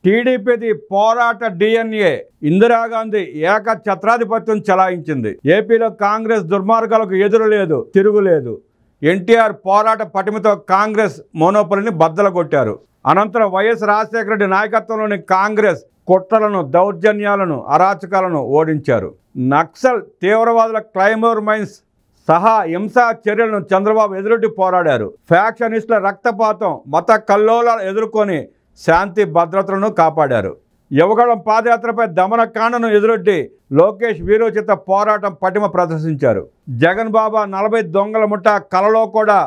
టీడీపీది పోరాట డిఎన్ఏ. ఇందిరాగాంధీ ఏకఛత్రాధిపత్యం చెలాయించింది. ఏపీలో కాంగ్రెస్ దుర్మార్గాలకు ఎదురు లేదు, తిరుగులేదు. ఎన్టీఆర్ పోరాట పటిమతో కాంగ్రెస్ మోనోపలిని బద్దలగొట్టారు. అనంతరం వైఎస్ రాజశేఖర రెడ్డి నాయకత్వంలోని కాంగ్రెస్ కుట్రలను, దౌర్జన్యాలను, అరాచకాలను ఓడించారు. నక్సల్ తీవ్రవాదుల క్లైమోర్ మైన్స్ సహా హింసా చర్యలను చంద్రబాబు ఎదురొడ్డి పోరాడారు. ఫ్యాక్షనిస్టుల రక్తపాతం, మత కల్లోలాలు ఎదుర్కొని శాంతి భద్రతలను కాపాడారు. యువగళం పాదయాత్రపై దమనకాండను ఎదురొడ్డి లోకేష్ వీరోచిత పోరాటం పటిమ ప్రదర్శించారు. జగన్ బాబా 40 దొంగల ముఠ కలలో కూడా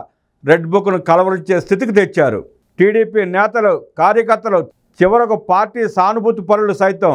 రెడ్ బుక్ను కలవరించే స్థితికి తెచ్చారు. టీడీపీ నేతలు, కార్యకర్తలు, చివరకు పార్టీ సానుభూతి పరులు సైతం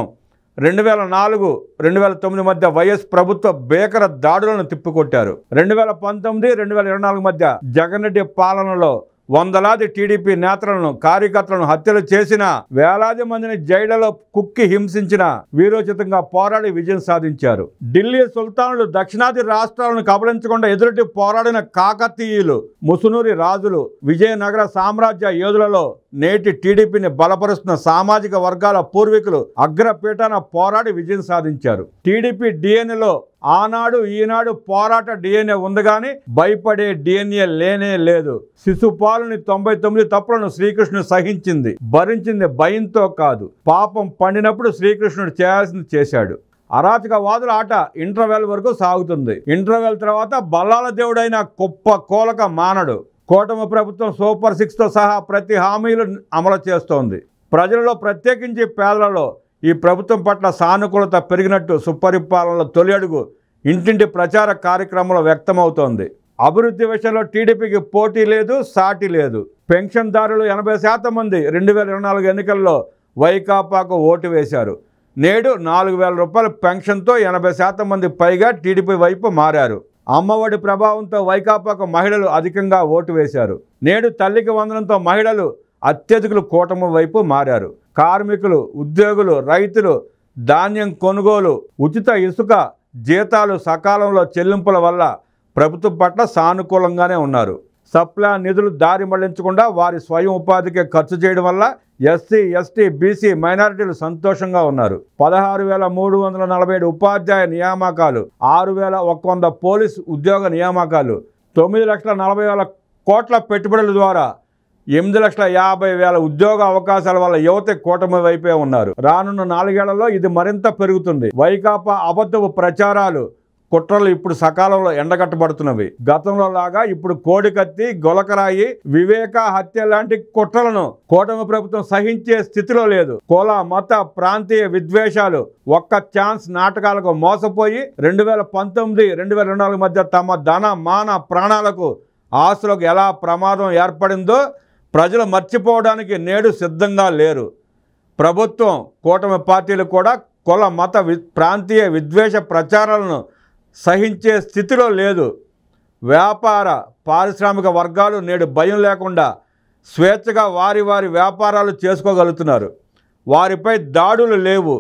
2004, 2009 మధ్య వైఎస్ ప్రభుత్వ భీకర దాడులను తిప్పికొట్టారు. 2019, 2024 మధ్య జగన్ రెడ్డి పాలనలో వందలాది టీడీపీ నేతలను, కార్యకర్తలను హత్యలు చేసిన, వేలాది మందిని జైళ్లలో కుక్కి హింసించిన వీరోచితంగా పోరాడి విజయం సాధించారు. ఢిల్లీ సుల్తానులు దక్షిణాది రాష్ట్రాలను కబలించకుండా ఎదురొడ్డి పోరాడిన కాకతీయులు, ముసునూరి రాజులు, విజయనగర సామ్రాజ్య యోధులలో నేటి టీడీపీని బలపరుస్తున్న సామాజిక వర్గాల పూర్వీకులు అగ్రపీఠాన పోరాడి విజయం సాధించారు. టీడీపీ డిఎన్ఏలో ఆనాడు ఈనాడు పోరాట డిఎన్ఏ ఉంది కానీ భయపడే డిఎన్ఏ లేనే లేదు. శిశుపాలుని 99 తప్పులను శ్రీకృష్ణుడు సహించింది, భరించింది భయంతో కాదు. పాపం పండినప్పుడు శ్రీకృష్ణుడు చేయాల్సింది చేశాడు. అరాచకవాదుల ఆట ఇంటర్వెల్ వరకు సాగుతుంది. ఇంటర్వెల్ తర్వాత బల్లాల దేవుడైన కుప్ప కోలక మానడు. కూటమి ప్రభుత్వం సూపర్ 6తో సహా ప్రతి హామీలు అమలు చేస్తోంది. ప్రజలలో, ప్రత్యేకించి పేదలలో ఈ ప్రభుత్వం పట్ల సానుకూలత పెరిగినట్టు సుపరిపాలనలో తొలి అడుగు ఇంటింటి ప్రచార కార్యక్రమంలో వ్యక్తమవుతోంది. అభివృద్ధి విషయంలో టీడీపీకి పోటీ లేదు, సాటి లేదు. పెన్షన్దారులు 80% మంది 2024 ఎన్నికల్లో వైకాపాకు ఓటు వేశారు. నేడు 4,000 రూపాయల పెన్షన్తో 80% మంది పైగా టీడీపీ వైపు మారారు. అమ్మఒడి ప్రభావంతో వైకాపాకు మహిళలు అధికంగా ఓటు వేశారు. నేడు తల్లికి వందనంతో మహిళలు అత్యధికులు కూటమి వైపు మారారు. కార్మికులు, ఉద్యోగులు, రైతులు ధాన్యం కొనుగోలు, ఉచిత ఇసుక, జీతాలు సకాలంలో చెల్లింపుల వల్ల ప్రభుత్వం పట్ల సానుకూలంగానే ఉన్నారు. సప్లా నిధులు దారి మళ్లించకుండా వారి స్వయం ఉపాధికే ఖర్చు చేయడం వల్ల ఎస్సీ, ఎస్టీ, బీసీ, మైనారిటీలు సంతోషంగా ఉన్నారు. 16,347 ఉపాధ్యాయ నియామకాలు, 6,100 పోలీసు ఉద్యోగ నియామకాలు, 9,40,000 కోట్ల పెట్టుబడుల ద్వారా 8,50,000 ఉద్యోగ అవకాశాల వల్ల యువత కూటమి వైపే ఉన్నారు. రానున్న 4 ఏళ్లలో ఇది మరింత పెరుగుతుంది. వైకాపా అబద్ధపు ప్రచారాలు, కుట్రలు ఇప్పుడు సకాలంలో ఎండగట్టబడుతున్నవి. గతంలో లాగా ఇప్పుడు కోడికత్తి, గొలకరాయి, వివేక హత్య లాంటి కుట్రలను కూటమి ప్రభుత్వం సహించే స్థితిలో లేదు. కుల, మత, ప్రాంతీయ విద్వేషాలు, ఒక్క ఛాన్స్ నాటకాలకు మోసపోయి 2019, 2024 మధ్య తమ ధన, మాన, ప్రాణాలకు, ఆస్తులకు ఎలా ప్రమాదం ఏర్పడిందో ప్రజలు మర్చిపోవడానికి నేడు సిద్ధంగా లేరు. ప్రభుత్వం, కూటమి పార్టీలు కూడా కుల, మత, ప్రాంతీయ విద్వేష ప్రచారాలను సహించే స్థితిలో లేదు. వ్యాపార, పారిశ్రామిక వర్గాలు నేడు భయం లేకుండా స్వేచ్ఛగా వారి వ్యాపారాలు చేసుకోగలుగుతున్నారు. వారిపై దాడులు లేవు.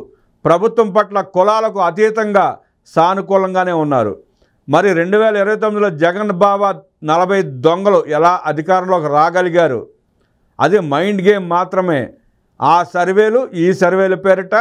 ప్రభుత్వం పట్ల కులాలకు అతీతంగా సానుకూలంగానే ఉన్నారు. మరి 2029లో జగన్ బాబా 40 దొంగలు ఎలా అధికారంలోకి రాగలిగారు? అది మైండ్ గేమ్ మాత్రమే. ఆ సర్వేలు, ఈ సర్వేల పేరిట,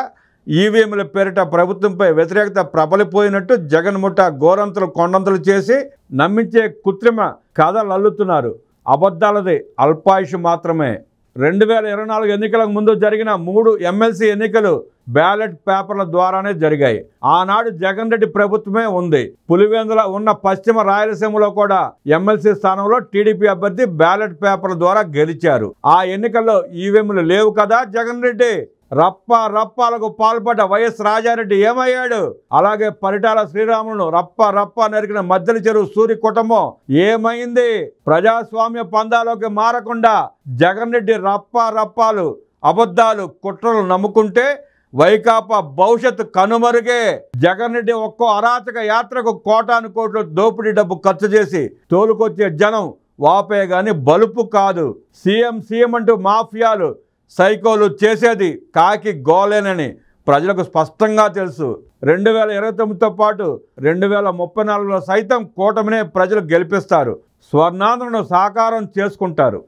ఈవీఎంల పేరిట ప్రభుత్వంపై వ్యతిరేకత ప్రబలిపోయినట్టు జగన్ ముఠా గోరంతలు కొండంతలు చేసి నమ్మించే కృత్రిమ కథలు అల్లుతున్నారు. అబద్ధాలది అల్పాయుషు మాత్రమే. 2024 ఎన్నికలకు ముందు జరిగిన 3 ఎమ్మెల్సీ ఎన్నికలు బ్యాలెట్ పేపర్ల ద్వారానే జరిగాయి. ఆనాడు జగన్ రెడ్డి ప్రభుత్వమే ఉంది. పులివెందుల ఉన్న పశ్చిమ రాయలసీమలో కూడా ఎమ్మెల్సీ స్థానంలో టీడీపీ అభ్యర్థి బ్యాలెట్ పేపర్ల ద్వారా గెలిచారు. ఆ ఎన్నికల్లో ఈవీఎంలు లేవు కదా జగన్ రెడ్డి. రప్పాలకు పాల్పడ్డ వైఎస్ రాజారెడ్డి ఏమయ్యాడు? అలాగే పరిటాల శ్రీరాములను రప్ప నరికిన మద్దెల చెరువు సూరి కుటుంబం ఏమైంది? ప్రజాస్వామ్య పందాలోకి మారకుండా జగన్ రెడ్డి రప్పాలు, అబద్ధాలు, కుట్రలు నమ్ముకుంటే వైకాపా భవిష్యత్తు కనుమరుగే. జగన్ రెడ్డి ఒక్కో అరాచక యాత్రకు కోటాను కోట్లు దోపిడీ డబ్బు ఖర్చు చేసి తోలుకొచ్చే జనం వాపే గాని బలుపు కాదు. సీఎం అంటూ మాఫియాలు, సైకోలు చేసేది కాకి గోలేనని ప్రజలకు స్పష్టంగా తెలుసు. 2029తో పాటు 2034లో సైతం కూటమినే ప్రజలు గెలిపిస్తారు. స్వర్ణాంధ్రను సాకారం చేసుకుంటారు.